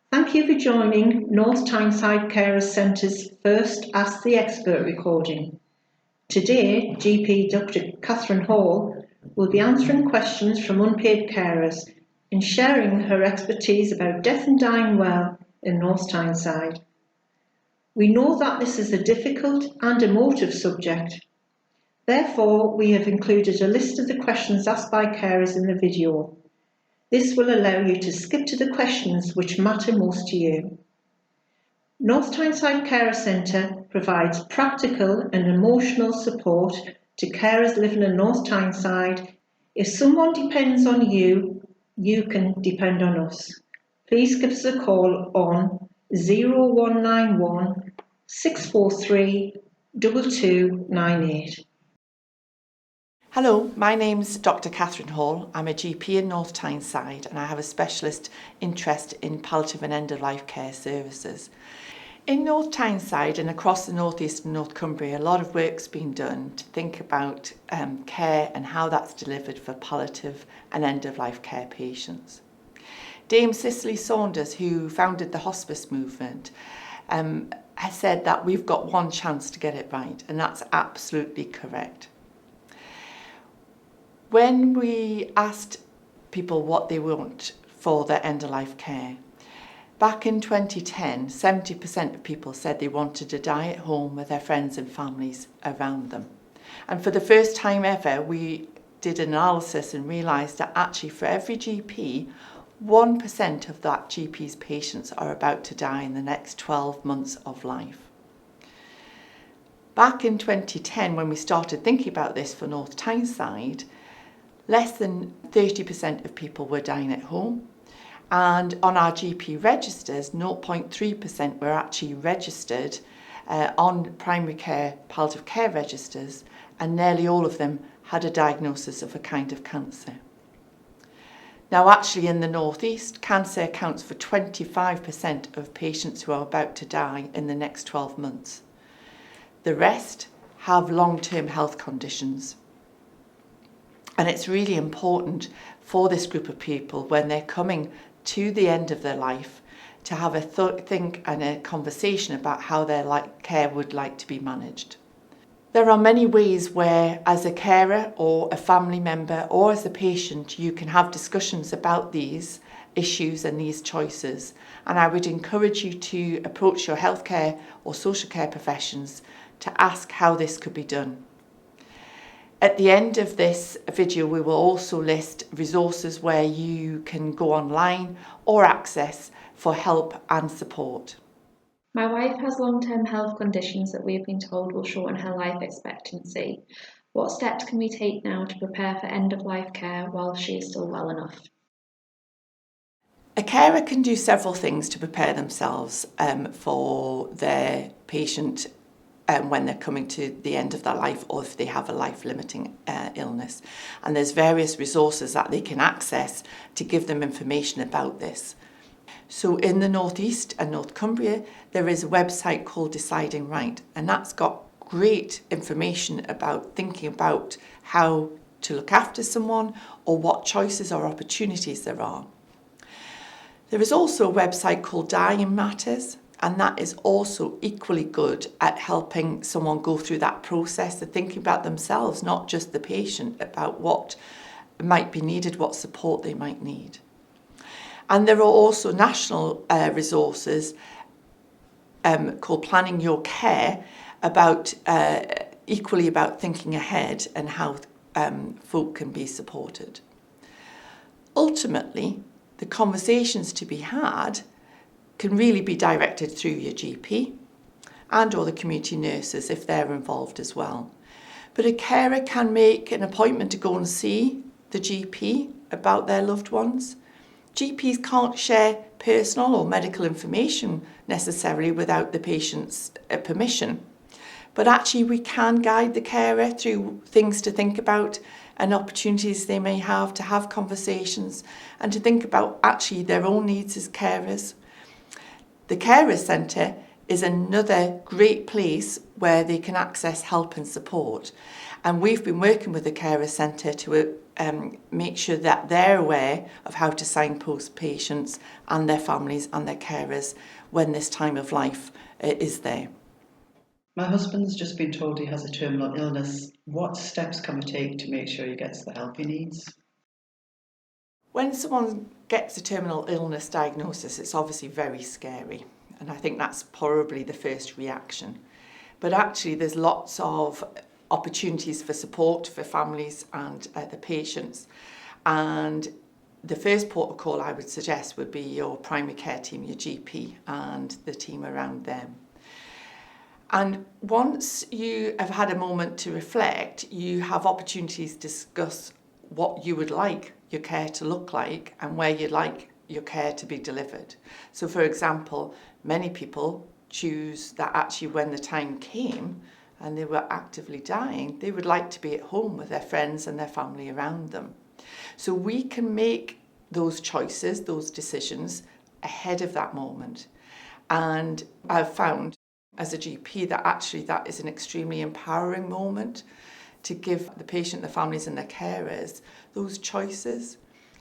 Thank you for joining North Tyneside Carers Centre's first Ask the Expert recording. Today, GP Dr. Kathryn Hall will be answering questions from unpaid carers and sharing her expertise about death and dying well in North Tyneside. We know that this is a difficult and emotive subject. Therefore, we have included a list of the questions asked by carers in the video. This will allow you to skip to the questions which matter most to you. North Tyneside Care Centre provides practical and emotional support to carers living in North Tyneside. If someone depends on you, you can depend on us. Please give us a call on 0191 643 2298. Hello, my name's Dr. Kathryn Hall. I'm a GP in North Tyneside and I have a specialist interest in palliative and end-of-life care services. In North Tyneside and across the North East and North Cumbria, a lot of work's been done to think about care and how that's delivered for palliative and end-of-life care patients. Dame Cicely Saunders, who founded the hospice movement, has said that we've got one chance to get it right, and that's absolutely correct. When we asked people what they want for their end-of-life care, back in 2010, 70% of people said they wanted to die at home with their friends and families around them. And for the first time ever, we did an analysis and realised that actually for every GP, 1% of that GP's patients are about to die in the next 12 months of life. Back in 2010, when we started thinking about this for North Tyneside, less than 30% of people were dying at home, and on our GP registers, 0.3% were actually registered on primary care palliative care registers, and nearly all of them had a diagnosis of a kind of cancer. Now actually in the North East, cancer accounts for 25% of patients who are about to die in the next 12 months. The rest have long-term health conditions. And it's really important for this group of people when they're coming to the end of their life to have a think and a conversation about how their care would like to be managed. There are many ways where as a carer or a family member or as a patient you can have discussions about these issues and these choices, and I would encourage you to approach your healthcare or social care professions to ask how this could be done. At the end of this video, we will also list resources where you can go online or access for help and support. My wife has long-term health conditions that we have been told will shorten her life expectancy. What steps can we take now to prepare for end-of-life care while she is still well enough? A carer can do several things to prepare themselves for their patient when they're coming to the end of their life or if they have a life-limiting illness. And there's various resources that they can access to give them information about this. So in the North East and North Cumbria, there is a website called Deciding Right, and that's got great information about thinking about how to look after someone or what choices or opportunities there are. There is also a website called Dying Matters, and that is also equally good at helping someone go through that process of thinking about themselves, not just the patient, about what might be needed, what support they might need. And there are also national resources called Planning Your Care, about equally about thinking ahead and how folk can be supported. Ultimately, the conversations to be had can really be directed through your GP and or the community nurses if they're involved as well. But a carer can make an appointment to go and see the GP about their loved ones. GPs can't share personal or medical information necessarily without the patient's permission. But actually we can guide the carer through things to think about and opportunities they may have to have conversations and to think about actually their own needs as carers. The Carers Centre is another great place where they can access help and support. And we've been working with the Carers Centre to make sure that they're aware of how to signpost patients and their families and their carers when this time of life is there. My husband's just been told he has a terminal illness. What steps can we take to make sure he gets the help he needs? When someone gets a terminal illness diagnosis, it's obviously very scary. And I think that's probably the first reaction. But actually, there's lots of opportunities for support for families and the patients. And the first port of call I would suggest would be your primary care team, your GP, and the team around them. And once you have had a moment to reflect, you have opportunities to discuss what you would like your care to look like and where you'd like your care to be delivered. So, for example, many people choose that actually when the time came and they were actively dying, they would like to be at home with their friends and their family around them. So we can make those choices, those decisions ahead of that moment. And I've found as a GP that actually that is an extremely empowering moment to give the patient, the families and their carers those choices.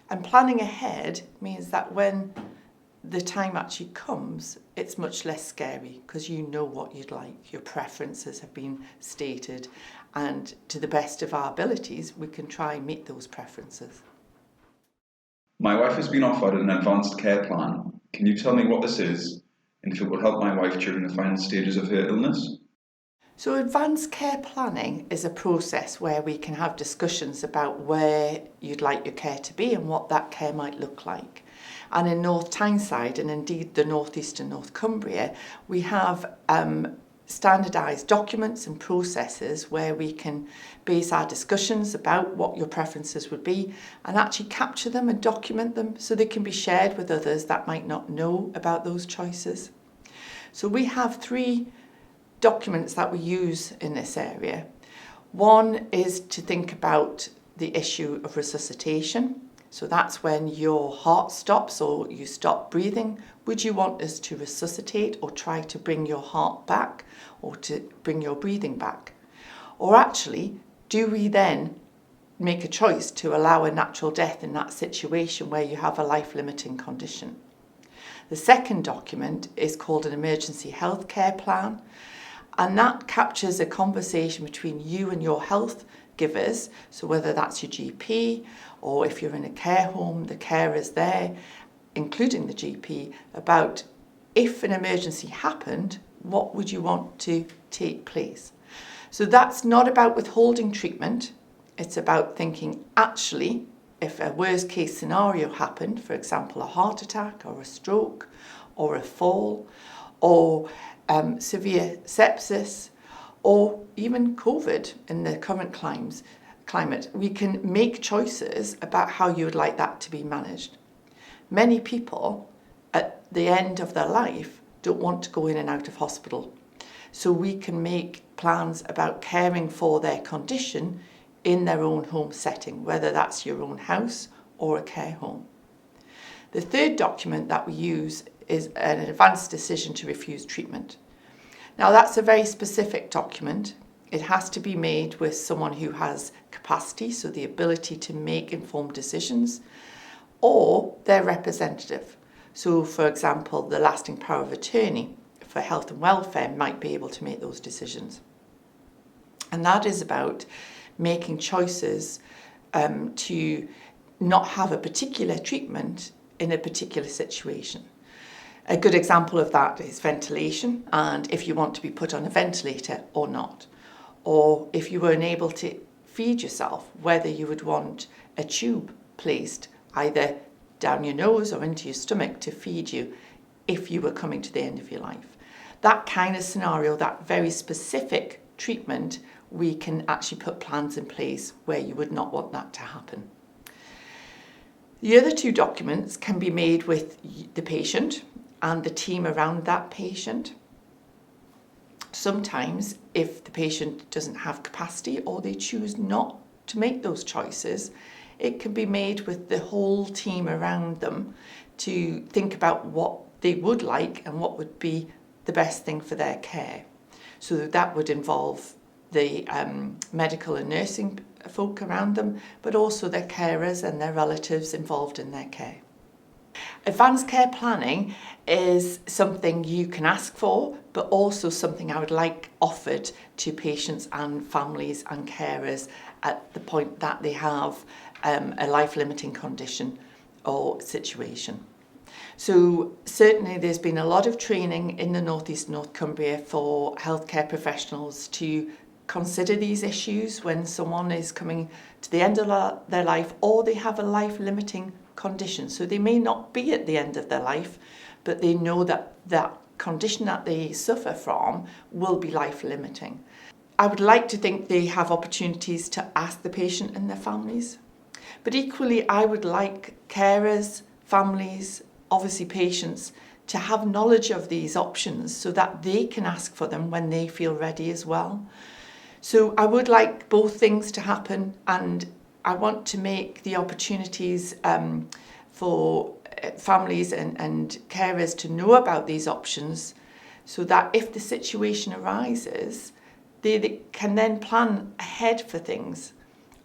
And planning ahead means that when the time actually comes, it's much less scary because you know what you'd like. Your preferences have been stated, and to the best of our abilities, we can try and meet those preferences. My wife has been offered an advanced care plan. Can you tell me what this is and if it will help my wife during the final stages of her illness? So advanced care planning is a process where we can have discussions about where you'd like your care to be and what that care might look like. And in North Tyneside and indeed the North East and North Cumbria, we have standardised documents and processes where we can base our discussions about what your preferences would be and actually capture them and document them so they can be shared with others that might not know about those choices. So we have 3 documents that we use in this area. One is to think about the issue of resuscitation. So that's when your heart stops or you stop breathing. Would you want us to resuscitate or try to bring your heart back or to bring your breathing back? Or actually, do we then make a choice to allow a natural death in that situation where you have a life-limiting condition? The second document is called an emergency healthcare plan. And that captures a conversation between you and your health givers, so whether that's your GP or if you're in a care home, the carers there, including the GP, about if an emergency happened, what would you want to take place? So that's not about withholding treatment, it's about thinking actually if a worst case scenario happened, for example a heart attack or a stroke or a fall or severe sepsis, or even COVID in the current climate, we can make choices about how you would like that to be managed. Many people at the end of their life don't want to go in and out of hospital, so we can make plans about caring for their condition in their own home setting, whether that's your own house or a care home. The third document that we use is an advanced decision to refuse treatment. Now that's a very specific document. It has to be made with someone who has capacity, so the ability to make informed decisions, or their representative. So for example, the lasting power of attorney for health and welfare might be able to make those decisions. And that is about making choices to not have a particular treatment in a particular situation. A good example of that is ventilation, and if you want to be put on a ventilator or not. Or if you were unable to feed yourself, whether you would want a tube placed either down your nose or into your stomach to feed you if you were coming to the end of your life. That kind of scenario, that very specific treatment, we can actually put plans in place where you would not want that to happen. The other 2 documents can be made with the patient and the team around that patient. Sometimes if the patient doesn't have capacity or they choose not to make those choices, it can be made with the whole team around them to think about what they would like and what would be the best thing for their care. So that would involve the medical and nursing folk around them, but also their carers and their relatives involved in their care. Advanced care planning is something you can ask for, but also something I would like offered to patients and families and carers at the point that they have a life-limiting condition or situation. So certainly there's been a lot of training in the North East North Cumbria for healthcare professionals to consider these issues when someone is coming to the end of their life or they have a life-limiting condition. So they may not be at the end of their life, but they know that that condition that they suffer from will be life-limiting. I would like to think they have opportunities to ask the patient and their families. But equally, I would like carers, families, obviously patients, to have knowledge of these options so that they can ask for them when they feel ready as well. So I would like both things to happen, and I want to make the opportunities for families and carers to know about these options so that if the situation arises, they can then plan ahead for things.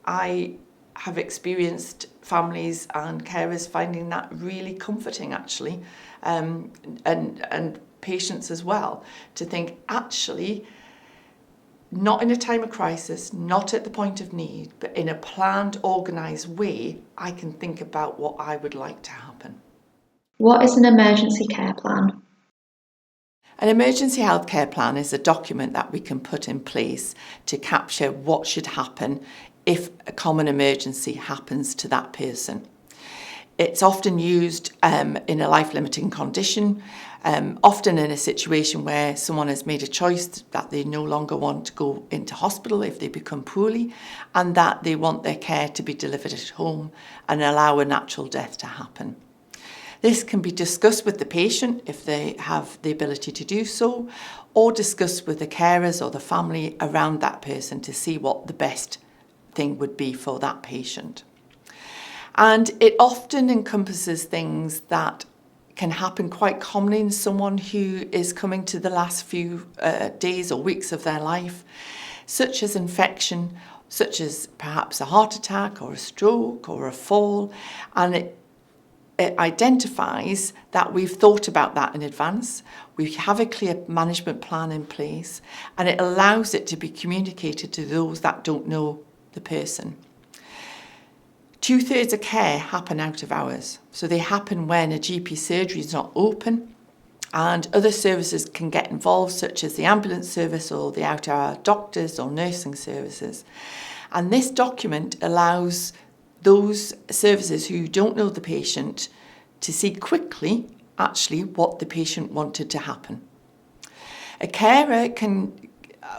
I have experienced families and carers finding that really comforting, actually, and patients as well, to think, actually, not in a time of crisis, not at the point of need, but in a planned, organised way, I can think about what I would like to happen. What is an emergency care plan? An emergency healthcare plan is a document that we can put in place to capture what should happen if a common emergency happens to that person. It's often used in a life-limiting condition, often in a situation where someone has made a choice that they no longer want to go into hospital if they become poorly, and that they want their care to be delivered at home and allow a natural death to happen. This can be discussed with the patient if they have the ability to do so, or discussed with the carers or the family around that person to see what the best thing would be for that patient. And it often encompasses things that can happen quite commonly in someone who is coming to the last few days or weeks of their life, such as infection, such as perhaps a heart attack or a stroke or a fall, and it identifies that we've thought about that in advance, we have a clear management plan in place, and it allows it to be communicated to those that don't know the person. 2/3 of care happen out of hours, so they happen when a GP surgery is not open, and other services can get involved, such as the ambulance service or the out-hour doctors or nursing services. And this document allows those services who don't know the patient to see quickly actually what the patient wanted to happen. A carer can,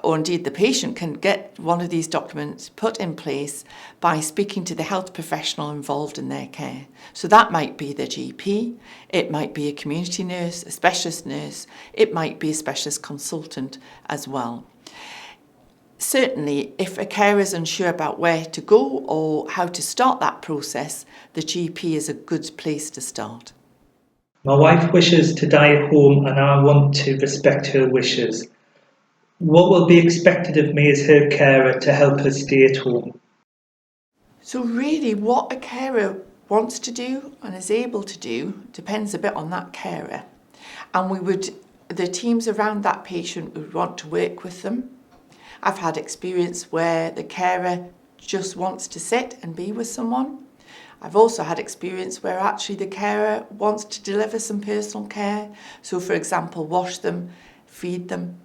or indeed the patient, can get one of these documents put in place by speaking to the health professional involved in their care. So that might be the GP, it might be a community nurse, a specialist nurse, it might be a specialist consultant as well. Certainly, if a carer is unsure about where to go or how to start that process, the GP is a good place to start. My wife wishes to die at home and I want to respect her wishes. What will be expected of me as her carer to help her stay at home? So really what a carer wants to do and is able to do depends a bit on that carer. And the teams around that patient would want to work with them. I've had experience where the carer just wants to sit and be with someone. I've also had experience where actually the carer wants to deliver some personal care. So for example, wash them, feed them.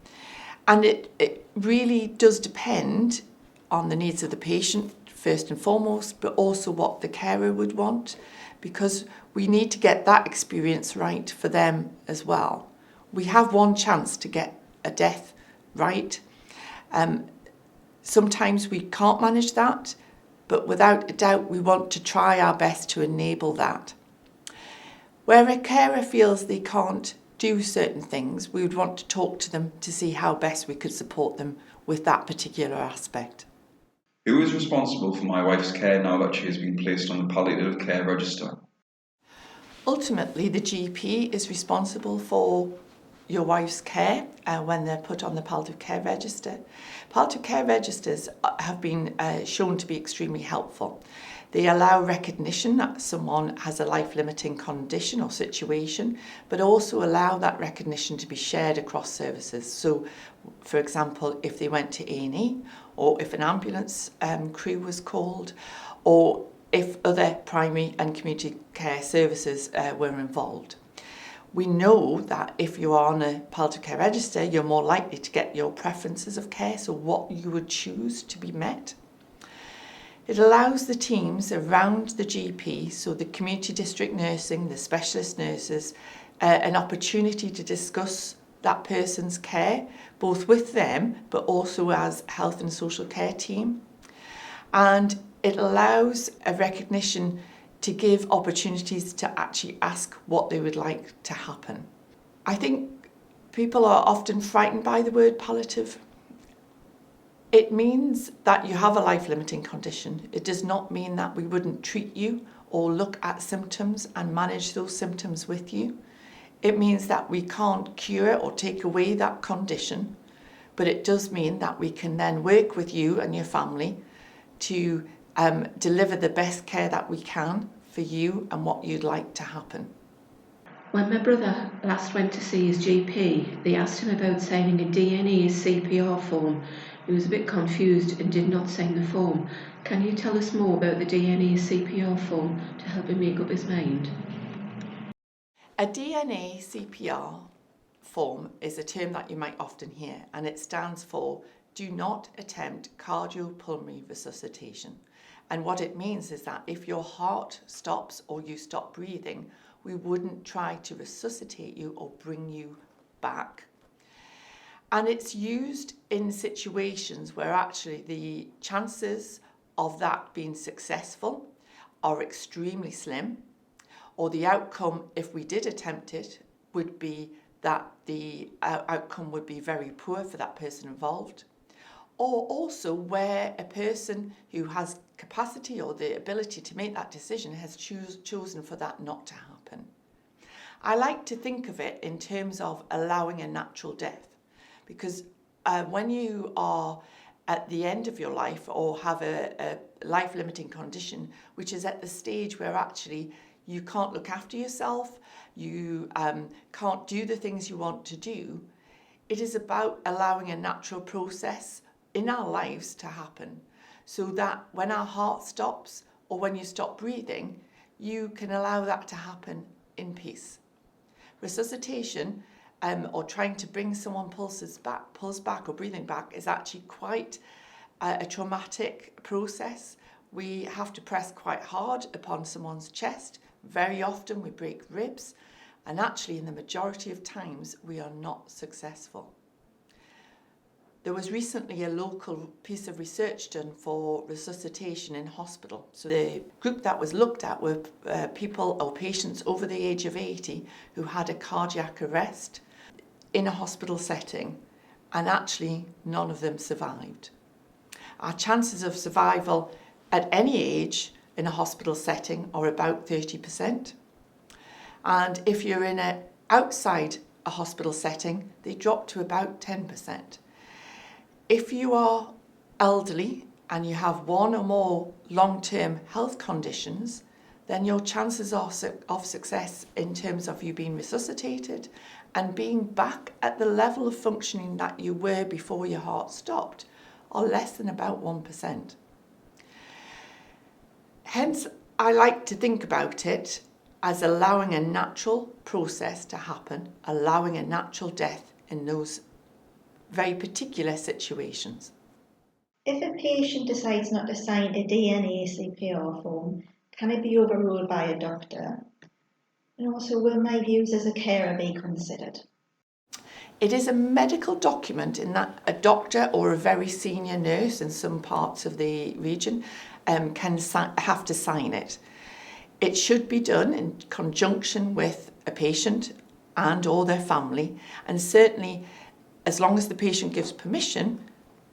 And it really does depend on the needs of the patient first and foremost, but also what the carer would want, because we need to get that experience right for them as well. We have one chance to get a death right. Sometimes we can't manage that, but without a doubt we want to try our best to enable that. Where a carer feels they can't do certain things, we would want to talk to them to see how best we could support them with that particular aspect. Who is responsible for my wife's care now that she has been placed on the Palliative Care Register? Ultimately, the GP is responsible for your wife's care when they're put on the Palliative Care Register. Palliative Care Registers have been shown to be extremely helpful. They allow recognition that someone has a life-limiting condition or situation, but also allow that recognition to be shared across services. So, for example, if they went to A&E, or if an ambulance crew was called, or if other primary and community care services were involved. We know that if you are on a Palliative Care Register, you're more likely to get your preferences of care, so what you would choose to be met. It allows the teams around the GP, so the community district nursing, the specialist nurses, an opportunity to discuss that person's care, both with them, but also as health and social care team. And it allows a recognition to give opportunities to actually ask what they would like to happen. I think people are often frightened by the word palliative. It means that you have a life-limiting condition. It does not mean that we wouldn't treat you or look at symptoms and manage those symptoms with you. It means that we can't cure or take away that condition, but it does mean that we can then work with you and your family to deliver the best care that we can for you and what you'd like to happen. When my brother last went to see his GP, they asked him about signing a DNACPR form. He was a bit confused and did not sign the form. Can you tell us more about the DNACPR form to help him make up his mind? A DNACPR form is a term that you might often hear, and it stands for Do Not Attempt Cardiopulmonary Resuscitation. And what it means is that if your heart stops or you stop breathing, we wouldn't try to resuscitate you or bring you back. And it's used in situations where actually the chances of that being successful are extremely slim, or the outcome, if we did attempt it, would be that the outcome would be very poor for that person involved. Or also where a person who has capacity or the ability to make that decision has chosen for that not to happen. I like to think of it in terms of allowing a natural death, because when you are at the end of your life or have a life-limiting condition, which is at the stage where actually you can't look after yourself, you can't do the things you want to do, it is about allowing a natural process in our lives to happen, so that when our heart stops or when you stop breathing, you can allow that to happen in peace. Resuscitation or trying to bring someone pulse back or breathing back is actually quite a traumatic process. We have to press quite hard upon someone's chest. Very often we break ribs, and actually in the majority of times we are not successful. There was recently a local piece of research done for resuscitation in hospital. So the group that was looked at were people or patients over the age of 80 who had a cardiac arrest in a hospital setting, and actually none of them survived. Our chances of survival at any age in a hospital setting are about 30%. And if you're outside a hospital setting, they drop to about 10%. If you are elderly and you have one or more long-term health conditions, then your chances of success in terms of you being resuscitated and being back at the level of functioning that you were before your heart stopped are less than about 1%. Hence, I like to think about it as allowing a natural process to happen, allowing a natural death in those very particular situations. If a patient decides not to sign a DNACPR form, can it be overruled by a doctor? And also, will my views as a carer be considered? It is a medical document in that a doctor or a very senior nurse in some parts of the region can have to sign it. It should be done in conjunction with a patient and or their family, and certainly as long as the patient gives permission,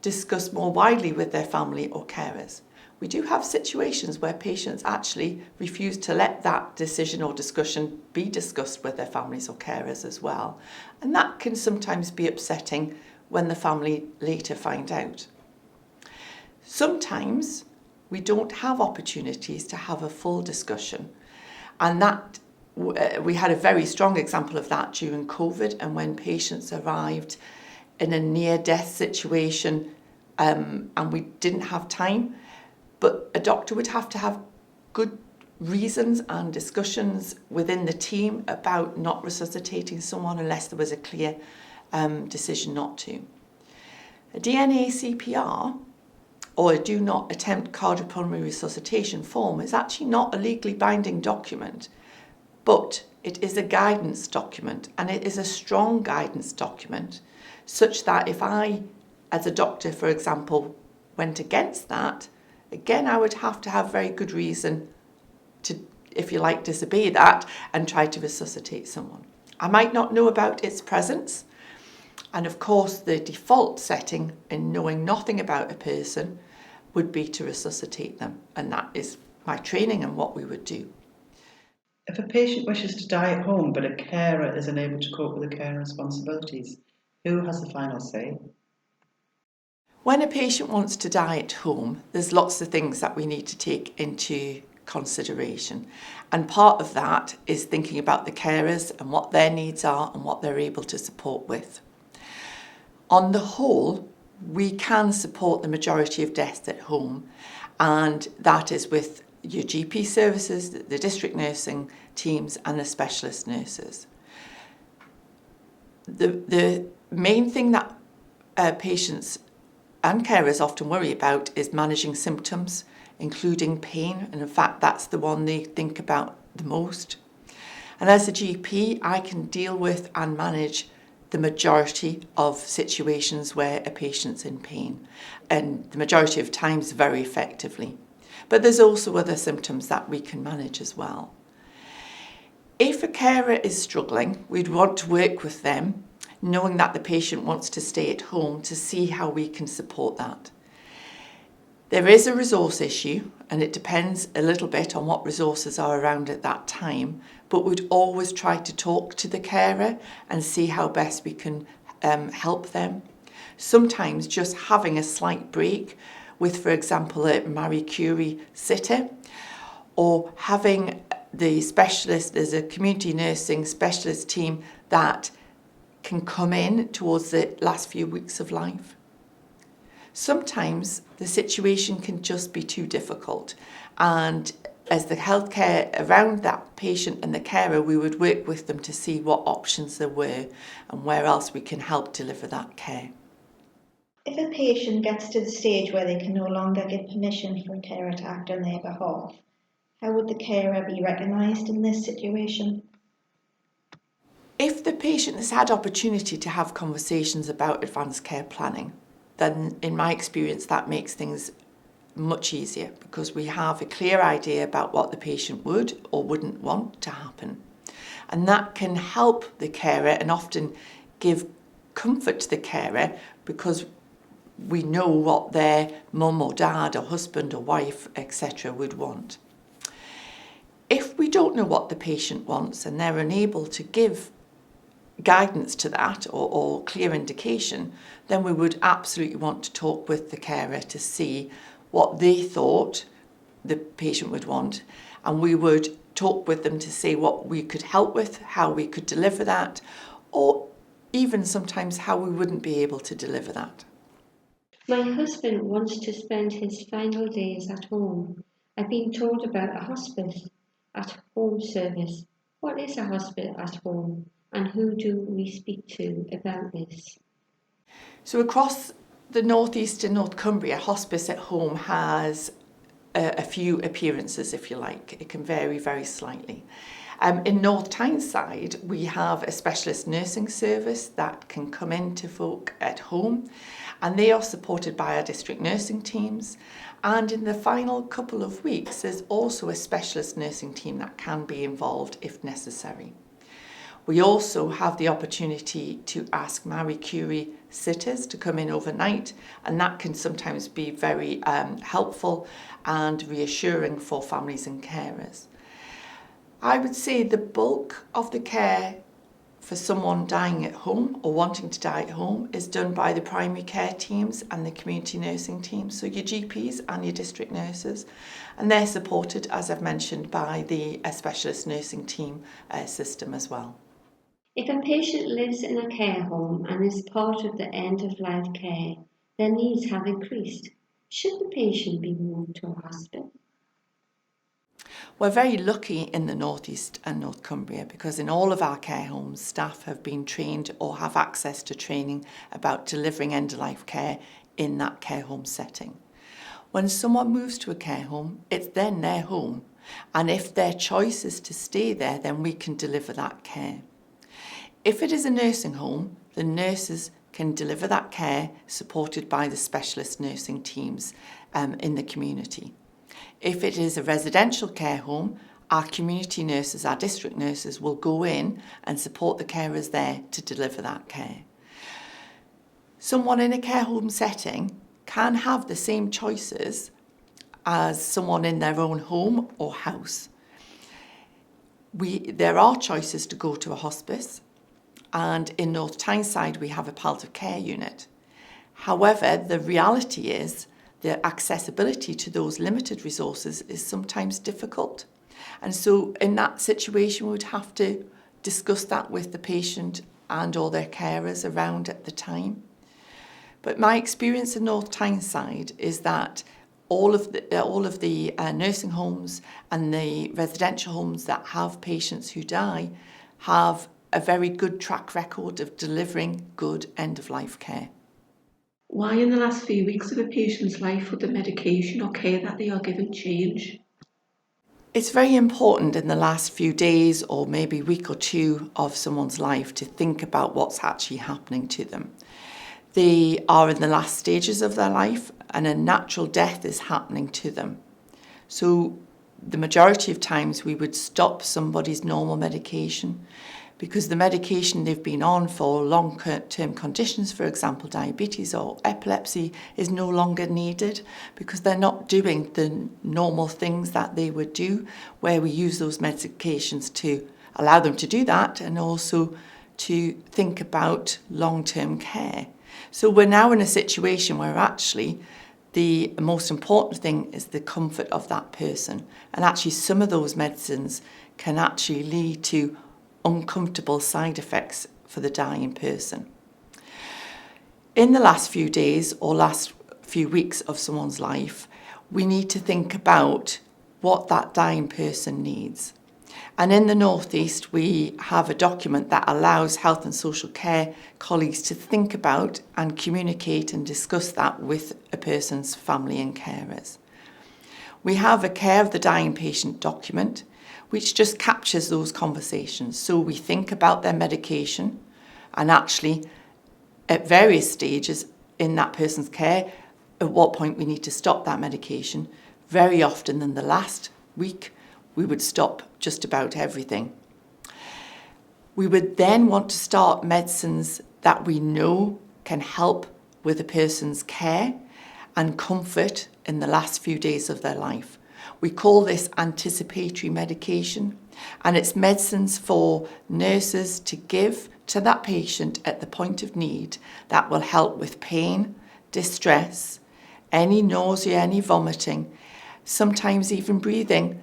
discuss more widely with their family or carers. we do have situations where patients actually refuse to let that decision or discussion be discussed with their families or carers as well. And that can sometimes be upsetting when the family later find out. Sometimes we don't have opportunities to have a full discussion, and that we had a very strong example of that during COVID, and when patients arrived in a near-death situation and we didn't have time, but a doctor would have to have good reasons and discussions within the team about not resuscitating someone unless there was a clear decision not to. A DNACPR, or a do not attempt cardiopulmonary resuscitation form, is actually not a legally binding document, but it is a guidance document, and it is a strong guidance document, such that if I, as a doctor, for example, went against that, again, I would have to have very good reason to, if you like, disobey that and try to resuscitate someone. I might not know about its presence, and of course the default setting in knowing nothing about a person would be to resuscitate them, and that is my training and what we would do. If a patient wishes to die at home but a carer is unable to cope with the care responsibilities, who has the final say? When a patient wants to die at home, there's lots of things that we need to take into consideration. And part of that is thinking about the carers and what their needs are and what they're able to support with. On the whole, we can support the majority of deaths at home, and that is with your GP services, the district nursing teams and the specialist nurses. The main thing that patients and carers often worry about is managing symptoms, including pain, and in fact that's the one they think about the most. And as a GP, I can deal with and manage the majority of situations where a patient's in pain, and the majority of times very effectively. But there's also other symptoms that we can manage as well. If a carer is struggling, we'd want to work with them, knowing that the patient wants to stay at home, to see how we can support that. There is a resource issue, and it depends a little bit on what resources are around at that time, but we'd always try to talk to the carer and see how best we can help them. Sometimes just having a slight break with, for example, a Marie Curie sitter, or having the specialist, there's a community nursing specialist team that can come in towards the last few weeks of life. Sometimes the situation can just be too difficult, and as the healthcare around that patient and the carer, we would work with them to see what options there were and where else we can help deliver that care. If a patient gets to the stage where they can no longer give permission for a carer to act on their behalf, how would the carer be recognised in this situation? If the patient has had opportunity to have conversations about advanced care planning, then in my experience that makes things much easier, because we have a clear idea about what the patient would or wouldn't want to happen. And that can help the carer and often give comfort to the carer, because we know what their mum or dad or husband or wife, etc. would want. If we don't know what the patient wants and they're unable to give guidance to that or clear indication, then we would absolutely want to talk with the carer to see what they thought the patient would want, and we would talk with them to see what we could help with, how we could deliver that, or even sometimes how we wouldn't be able to deliver that. My husband wants to spend his final days at home. I've been told about a hospice at home service. What is a hospice at home, and who do we speak to about this? So across the North East and North Cumbria, hospice at home has a few appearances, if you like. It can vary very slightly. In North Tyneside, we have a specialist nursing service that can come in to folk at home, and they are supported by our district nursing teams. And in the final couple of weeks, there's also a specialist nursing team that can be involved if necessary. We also have the opportunity to ask Marie Curie sitters to come in overnight, and that can sometimes be very helpful and reassuring for families and carers. I would say the bulk of the care for someone dying at home or wanting to die at home is done by the primary care teams and the community nursing teams, so your GPs and your district nurses, and they're supported, as I've mentioned, by the specialist nursing team system as well. If a patient lives in a care home and is part of the end-of-life care, their needs have increased. Should the patient be moved to a hospice? We're very lucky in the North East and North Cumbria because in all of our care homes, staff have been trained or have access to training about delivering end-of-life care in that care home setting. When someone moves to a care home, it's then their home, and if their choice is to stay there, then we can deliver that care. If it is a nursing home, the nurses can deliver that care supported by the specialist nursing teams in the community. If it is a residential care home, our community nurses, our district nurses will go in and support the carers there to deliver that care. Someone in a care home setting can have the same choices as someone in their own home or house. There are choices to go to a hospice, and in North Tyneside we have a palliative care unit. However, the reality is the accessibility to those limited resources is sometimes difficult. And so in that situation, we would have to discuss that with the patient and or their carers around at the time. But my experience in North Tyneside is that all of the nursing homes and the residential homes that have patients who die have a very good track record of delivering good end-of-life care. Why in the last few weeks of a patient's life would the medication or care that they are given change? It's very important in the last few days or maybe week or two of someone's life to think about what's actually happening to them. They are in the last stages of their life and a natural death is happening to them. So the majority of times we would stop somebody's normal medication because the medication they've been on for long-term conditions, for example, diabetes or epilepsy, is no longer needed because they're not doing the normal things that they would do, where we use those medications to allow them to do that and also to think about long-term care. So we're now in a situation where actually the most important thing is the comfort of that person. And actually some of those medicines can actually lead to uncomfortable side effects for the dying person. In the last few days or last few weeks of someone's life, we need to think about what that dying person needs. And in the North East, we have a document that allows health and social care colleagues to think about and communicate and discuss that with a person's family and carers. We have a care of the dying patient document, which just captures those conversations. So we think about their medication and actually at various stages in that person's care, at what point we need to stop that medication. Very often in the last week, we would stop just about everything. We would then want to start medicines that we know can help with a person's care and comfort in the last few days of their life. We call this anticipatory medication, and it's medicines for nurses to give to that patient at the point of need that will help with pain, distress, any nausea, any vomiting, sometimes even breathing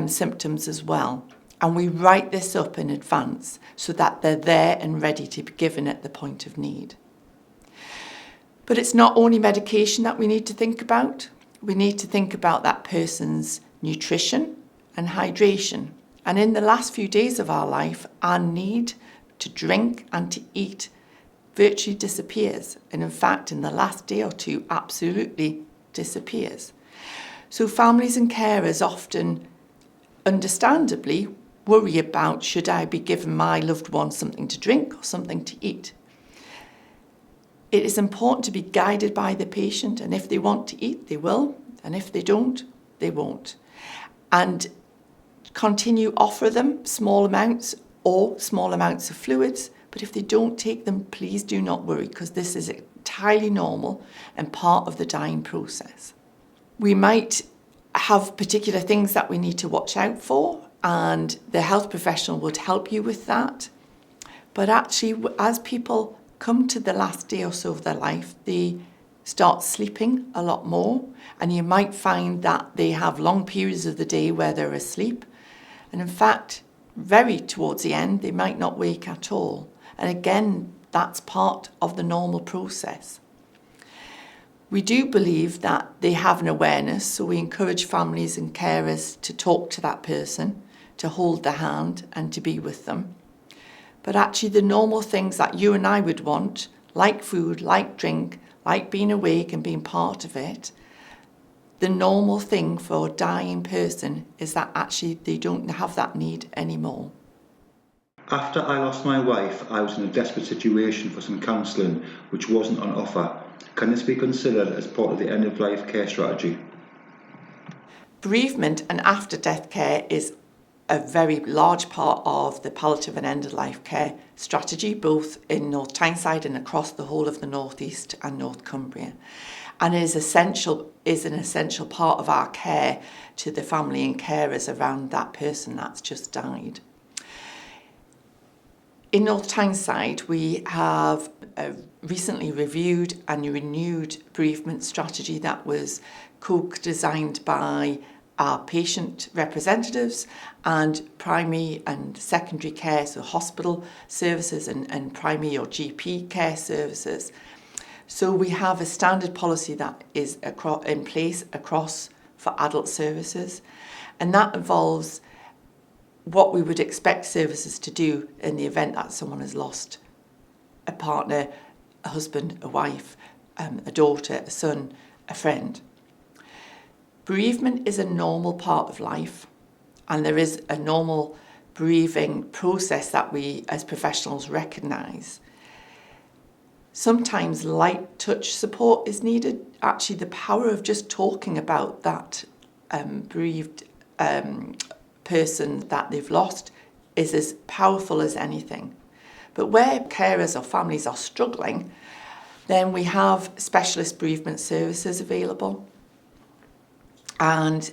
symptoms as well. And we write this up in advance so that they're there and ready to be given at the point of need. But it's not only medication that we need to think about. We need to think about that person's nutrition and hydration. And in the last few days of our life, our need to drink and to eat virtually disappears. And in fact, in the last day or two, absolutely disappears. So families and carers often, understandably, worry about, should I be giving my loved one something to drink or something to eat? It is important to be guided by the patient, and if they want to eat, they will, and if they don't, they won't. And offer them small amounts or small amounts of fluids. But if they don't take them, please do not worry, because this is entirely normal and part of the dying process. We might have particular things that we need to watch out for, and the health professional would help you with that. But actually, as people come to the last day or so of their life, they start sleeping a lot more, and you might find that they have long periods of the day where they're asleep. And in fact, very towards the end, they might not wake at all. And again, that's part of the normal process. We do believe that they have an awareness, so we encourage families and carers to talk to that person, to hold their hand and to be with them. But actually the normal things that you and I would want, like food, like drink, like being awake and being part of it, the normal thing for a dying person is that actually they don't have that need anymore. After I lost my wife, I was in a desperate situation for some counselling which wasn't on offer. Can this be considered as part of the end-of-life care strategy? Bereavement and after-death care is a very large part of the palliative and end-of-life care strategy, both in North Tyneside and across the whole of the North East and North Cumbria. And is an essential part of our care to the family and carers around that person that's just died. In North Tyneside, we have recently reviewed and renewed bereavement strategy that was co-designed by our patient representatives and primary and secondary care, so hospital services and primary or GP care services. So we have a standard policy that is in place across for adult services, and that involves what we would expect services to do in the event that someone has lost a partner, a husband, a wife, a daughter, a son, a friend. Bereavement is a normal part of life, and there is a normal bereaving process that we as professionals recognise. Sometimes light touch support is needed. Actually, the power of just talking about that bereaved person that they've lost is as powerful as anything. But where carers or families are struggling, then we have specialist bereavement services available. And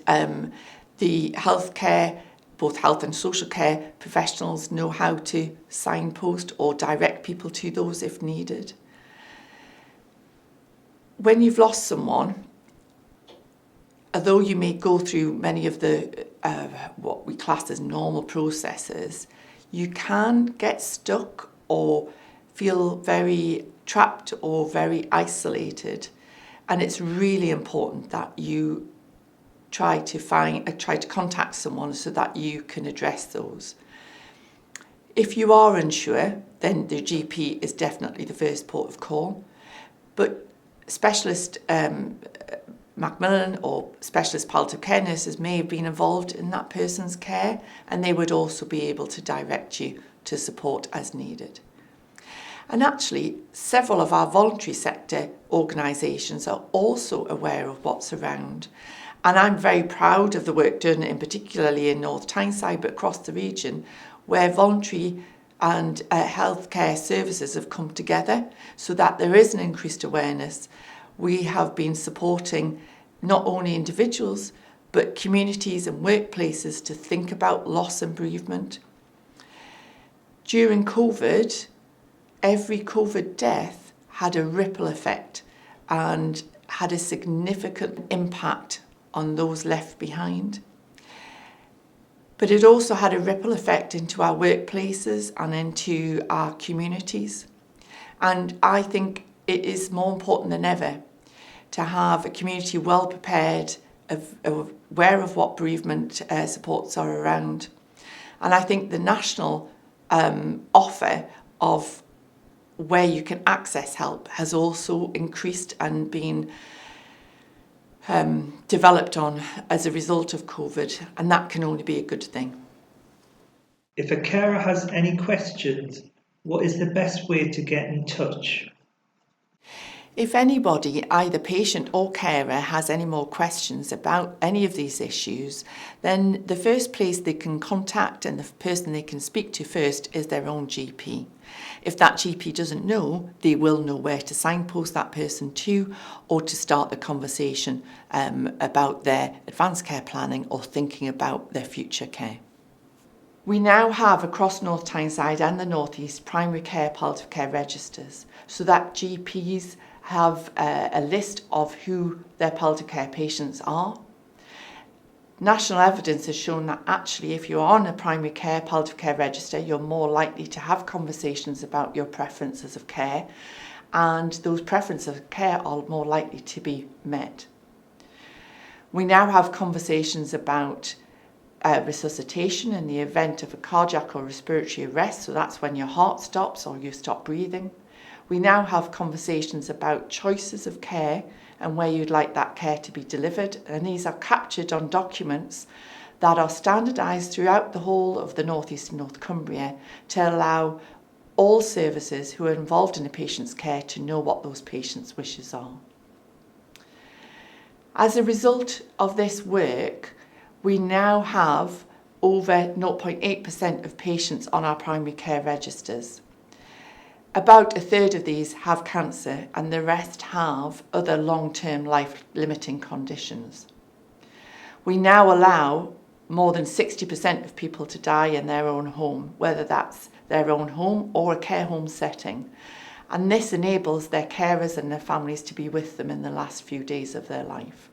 the healthcare, both health and social care professionals know how to signpost or direct people to those if needed. When you've lost someone, although you may go through many of the what we class as normal processes, you can get stuck or feel very trapped or very isolated. And it's really important that you try to contact someone so that you can address those. If you are unsure, then the GP is definitely the first port of call. But specialist Macmillan or specialist palliative care nurses may have been involved in that person's care, and they would also be able to direct you to support as needed. And actually, several of our voluntary sector organisations are also aware of what's around. And I'm very proud of the work done, in particularly in North Tyneside, but across the region, where voluntary and healthcare services have come together so that there is an increased awareness. We have been supporting not only individuals, but communities and workplaces to think about loss and bereavement. During COVID, every COVID death had a ripple effect and had a significant impact on those left behind. But it also had a ripple effect into our workplaces and into our communities. And I think it is more important than ever to have a community well prepared, aware of what bereavement supports are around. And I think the national offer of where you can access help has also increased and been developed on as a result of COVID, and that can only be a good thing. If a carer has any questions, what is the best way to get in touch? If anybody, either patient or carer, has any more questions about any of these issues, then the first place they can contact and the person they can speak to first is their own GP. If that GP doesn't know, they will know where to signpost that person to, or to start the conversation about their advanced care planning or thinking about their future care. We now have across North Tyneside and the North East primary care palliative care registers, so that GPs have a list of who their palliative care patients are. National evidence has shown that actually if you're on a primary care palliative care register, you're more likely to have conversations about your preferences of care, and those preferences of care are more likely to be met. We now have conversations about resuscitation in the event of a cardiac or respiratory arrest, so that's when your heart stops or you stop breathing. We now have conversations about choices of care and where you'd like that care to be delivered, and these are captured on documents that are standardised throughout the whole of the North East and North Cumbria to allow all services who are involved in a patient's care to know what those patients' wishes are. As a result of this work, we now have over 0.8% of patients on our primary care registers. About a third of these have cancer and the rest have other long-term life-limiting conditions. We now allow more than 60% of people to die in their own home, whether that's their own home or a care home setting, and this enables their carers and their families to be with them in the last few days of their life.